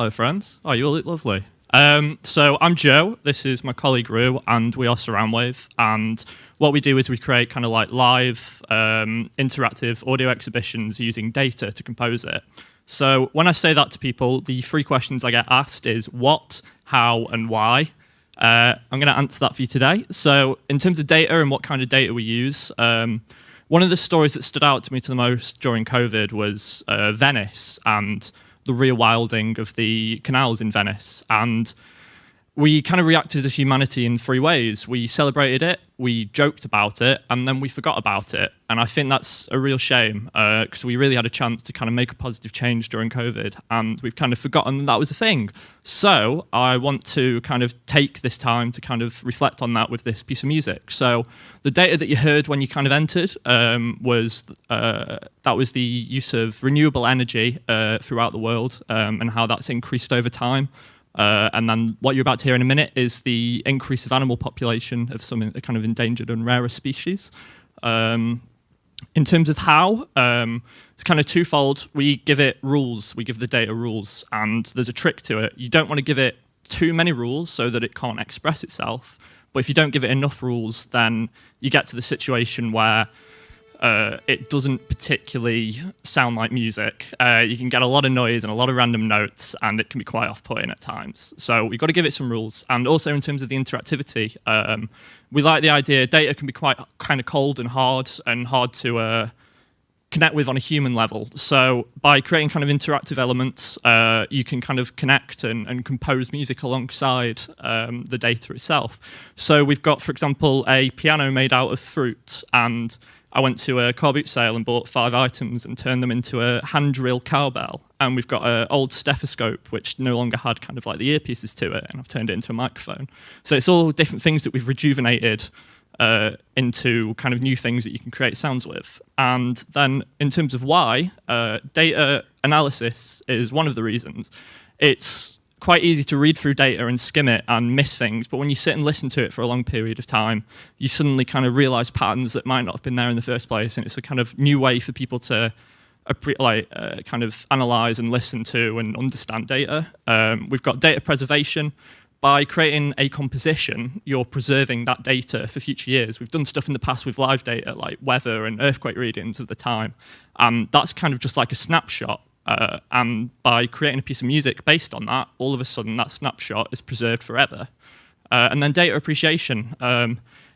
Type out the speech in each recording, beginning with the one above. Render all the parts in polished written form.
Hello, friends. Oh, you all look lovely. So I'm Joe. This is my colleague Rue, and we are Surroundwave. And what we do is we create kind of like live, interactive audio exhibitions using data to compose it. So when I say that to people, the three questions I get asked is what, how, and why. I'm going to answer that for you today. So in terms of data and what kind of data we use, one of the stories that stood out to me the most during COVID was Venice and the rewilding of the canals in Venice. And we kind of reacted as humanity in three ways. We celebrated it, we joked about it, and then we forgot about it. And I think that's a real shame because we really had a chance to kind of make a positive change during COVID, and we've kind of forgotten that was a thing. So I want to kind of take this time to kind of reflect on that with this piece of music. So the data that you heard when you kind of entered was the use of renewable energy throughout the world and how that's increased over time. And then what you're about to hear in a minute is the increase of animal population of some kind of endangered and rarer species. In terms of how, it's kind of twofold. We give it rules, we give the data rules, and there's a trick to it. You don't want to give it too many rules so that it can't express itself. But if you don't give it enough rules, then you get to the situation where it doesn't particularly sound like music. You can get a lot of noise and a lot of random notes, and it can be quite off-putting at times. So we've got to give it some rules. And also in terms of the interactivity, we like the idea data can be quite kind of cold and hard to connect with on a human level. So by creating kind of interactive elements, you can kind of connect and compose music alongside the data itself. So we've got, for example, a piano made out of fruit, and I went to a car boot sale and bought 5 items and turned them into a hand drill cowbell. And we've got an old stethoscope, which no longer had kind of like the earpieces to it, and I've turned it into a microphone. So it's all different things that we've rejuvenated into kind of new things that you can create sounds with. And then in terms of why, data analysis is one of the reasons. It's quite easy to read through data and skim it and miss things, but when you sit and listen to it for a long period of time, you suddenly kind of realize patterns that might not have been there in the first place, and it's a kind of new way for people to kind of analyze and listen to and understand data. We've got data preservation. By creating a composition, you're preserving that data for future years. We've done stuff in the past with live data, like weather and earthquake readings of the time, and that's kind of just like a snapshot. And by creating a piece of music based on that, all of a sudden that snapshot is preserved forever. And then data appreciation.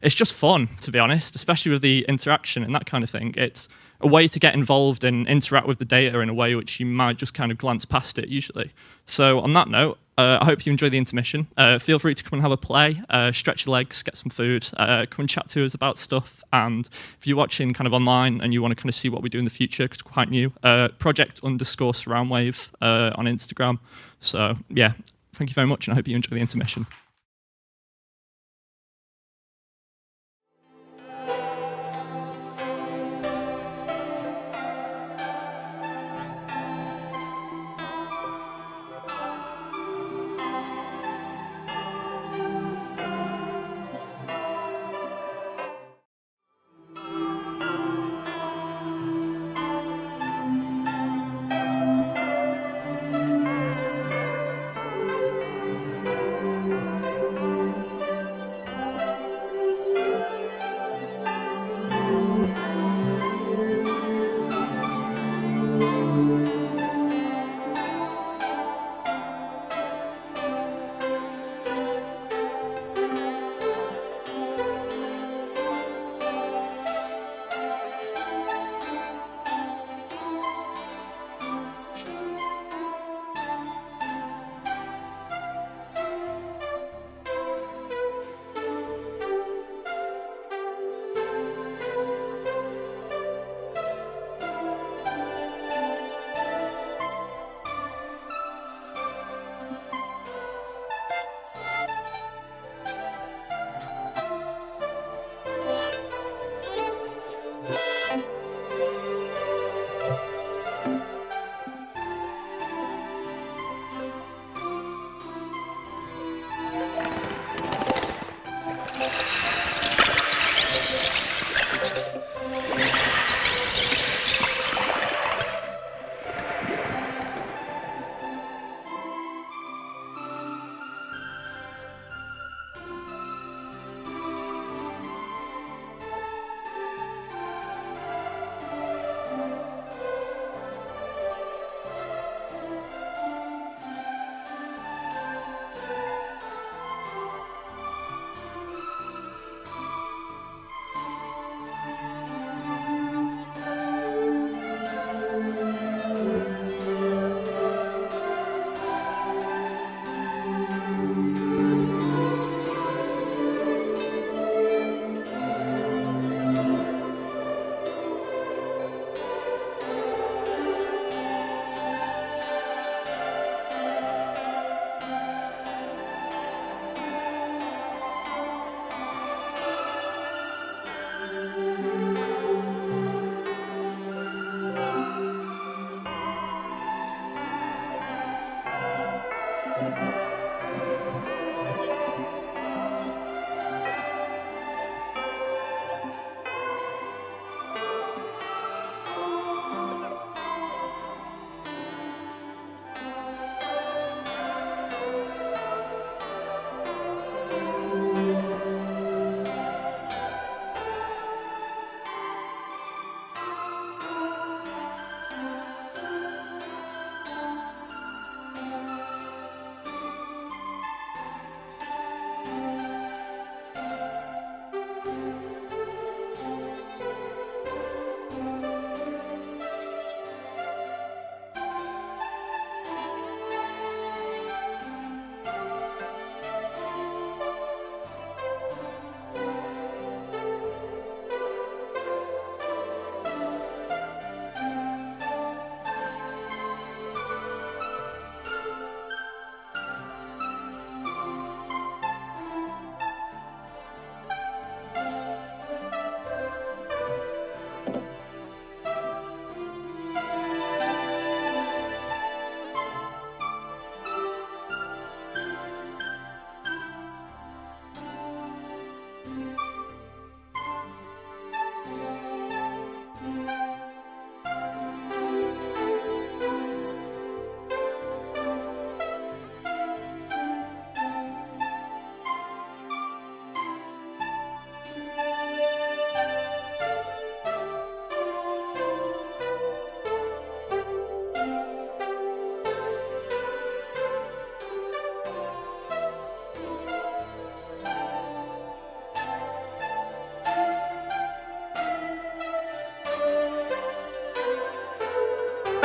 It's just fun, to be honest, especially with the interaction and that kind of thing. It's a way to get involved and interact with the data in a way which you might just kind of glance past it usually. So on that note, I hope you enjoy the intermission. Feel free to come and have a play, stretch your legs, get some food, come and chat to us about stuff. And if you're watching kind of online and you want to kind of see what we do in the future, because it's quite new, project_Surroundwave on Instagram. So yeah, thank you very much, and I hope you enjoy the intermission.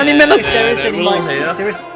20 minutes. There is any we're all mic. here. There is.